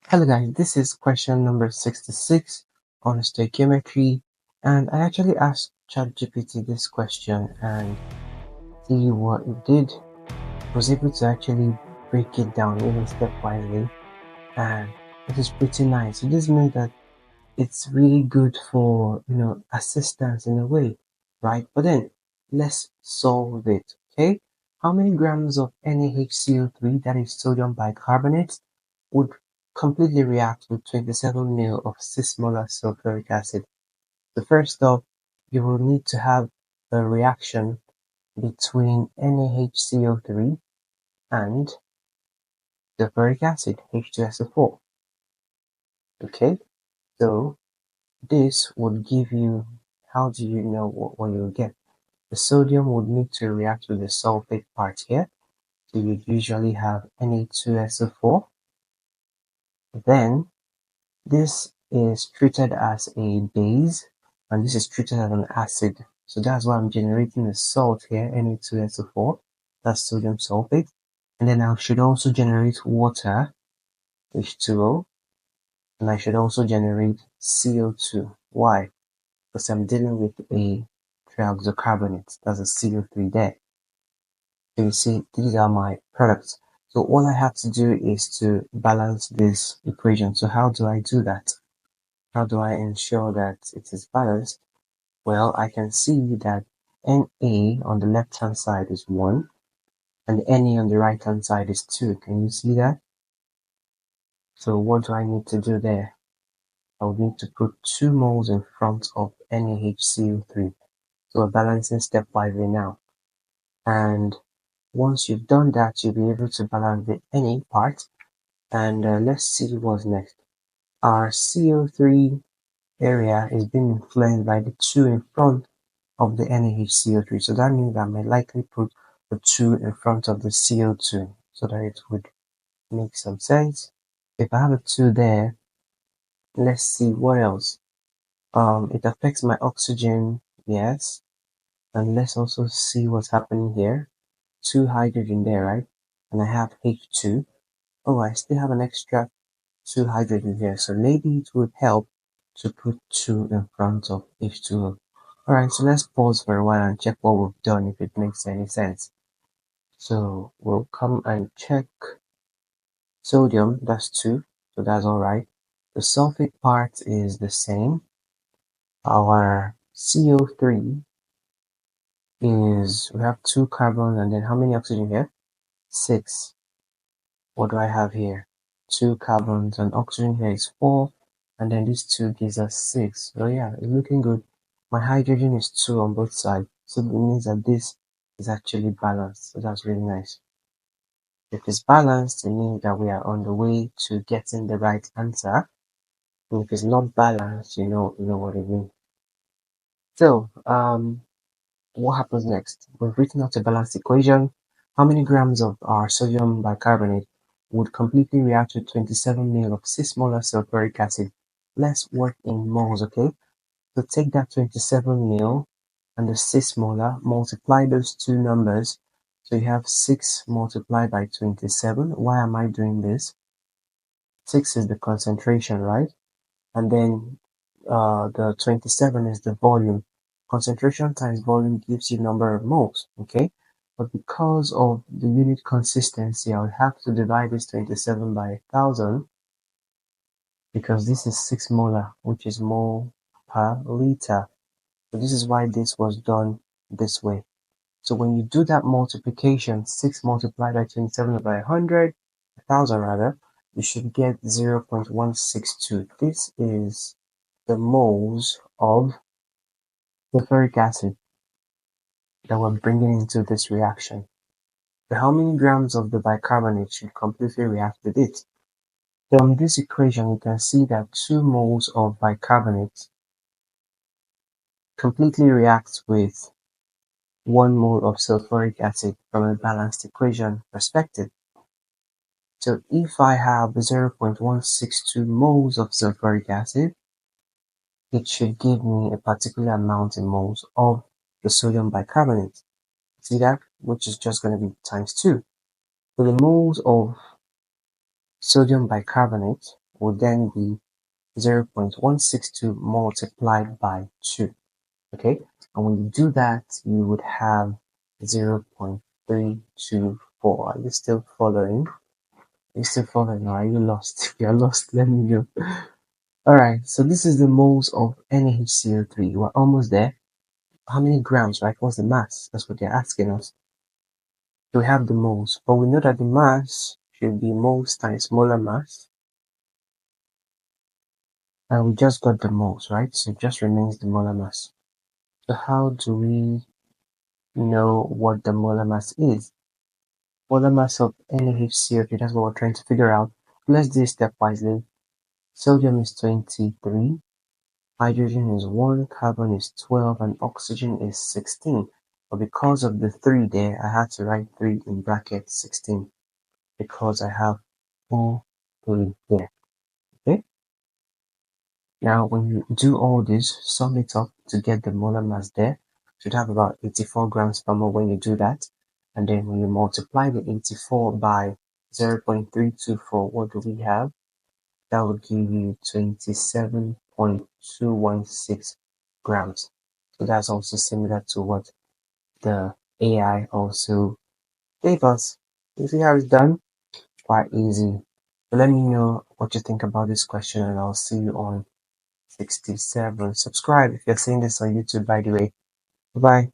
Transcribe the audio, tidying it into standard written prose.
Hello guys, this is question number 66 on stoichiometry, and I actually asked ChatGPT this question and see what it did. I was able to actually break it down even stepwisely, and it is pretty nice. So this means that it's really good for assistance in a way, right? But then let's solve it, okay? How many grams of NaHCO3, that is sodium bicarbonate, would completely react with 27 ml of 6 molar sulfuric acid? So first off, you will need to have a reaction between NaHCO3 and sulfuric acid, H2SO4. Okay, so this would give you, how do you know what you'll get? The sodium would need to react with the sulfate part here. So you'd usually have Na2SO4. Then this is treated as a base and this is treated as an acid. So that's why I'm generating the salt here, Na2SO4. That's sodium sulfate. And then I should also generate water, H2O. And I should also generate CO2. Why? Because I'm dealing with a trioxocarbonate, that's a CO3 there. So you see, these are my products. So all I have to do is to balance this equation. So how do I do that? How do I ensure that it is balanced? Well, I can see that Na on the left hand side is 1 and Na on the right hand side is 2. Can you see that? So what do I need to do there? I would need to put 2 moles in front of NaHCO3. So we're balancing stepwise now. And once you've done that, you'll be able to balance the Na part. And let's see what's next. Our CO3 area is being influenced by the 2 in front of the NaHCO3. So that means I may likely put the 2 in front of the CO2 so that it would make some sense. If I have a 2 there, let's see what else. It affects my oxygen, yes. And let's also see what's happening here. 2 hydrogen there, right? And I have H2. Oh, I still have an extra 2 hydrogen here. So maybe it would help to put 2 in front of H2O. Alright, so let's pause for a while and check what we've done, if it makes any sense. So we'll come and check sodium, that's 2, so that's alright. The sulfate part is the same. Our CO3 is, we have 2 carbons and then how many oxygen here? 6. What do I have here? 2 carbons and oxygen here is 4, and then these 2 gives us 6. So yeah, it's looking good. My hydrogen is 2 on both sides, so it means that this is actually balanced. So that's really nice. If it's balanced, it means that we are on the way to getting the right answer. And if it's not balanced, you know what it means. So what happens next? We've written out a balanced equation. How many grams of our sodium bicarbonate would completely react with 27 ml of 6 molar sulfuric acid? Let's work in moles, okay? So take that 27 ml and the 6 molar, multiply those two numbers. So you have 6 multiplied by 27. Why am I doing this? 6 is the concentration, right? And then the 27 is the volume. Concentration times volume gives you number of moles, okay? But because of the unit consistency, I would have to divide this 27 by 1000 because this is 6 molar, which is mole per liter. So this is why this was done this way. So when you do that multiplication, 6 multiplied by 27 by 100, 1000 rather, you should get 0.162. This is the moles of sulfuric acid that we're bringing into this reaction. So how many grams of the bicarbonate should completely react with it? From this equation, you can see that 2 moles of bicarbonate completely reacts with 1 mole of sulfuric acid from a balanced equation perspective. So if I have 0.162 moles of sulfuric acid, it should give me a particular amount in moles of the sodium bicarbonate. See that? Which is just going to be times 2. So the moles of sodium bicarbonate would then be 0.162 multiplied by 2. Okay, and when you do that, you would have 0.324. Are you still following? Are you still following, or are you lost? If you're lost, let me know. Alright, so this is the moles of NaHCO3. We're almost there. How many grams, right? What's the mass? That's what they're asking us. So we have the moles, but we know that the mass should be moles times molar mass. And we just got the moles, right? So it just remains the molar mass. So how do we know what the molar mass is? Molar mass of NaHCO3, that's what we're trying to figure out. Let's do it stepwisely. Sodium is 23, hydrogen is 1, carbon is 12, and oxygen is 16. But because of the 3 there, I had to write 3 in brackets 16 because I have 4, 3 here. Okay? Now, when you do all this, sum it up to get the molar mass there. Should have about 84 grams per mole when you do that. And then when you multiply the 84 by 0.324, what do we have? That would give you 27.216 grams. So that's also similar to what the AI also gave us. You see how it's done? Quite easy. So let me know what you think about this question, and I'll see you on 67. Subscribe if you're seeing this on YouTube, by the way. Bye bye.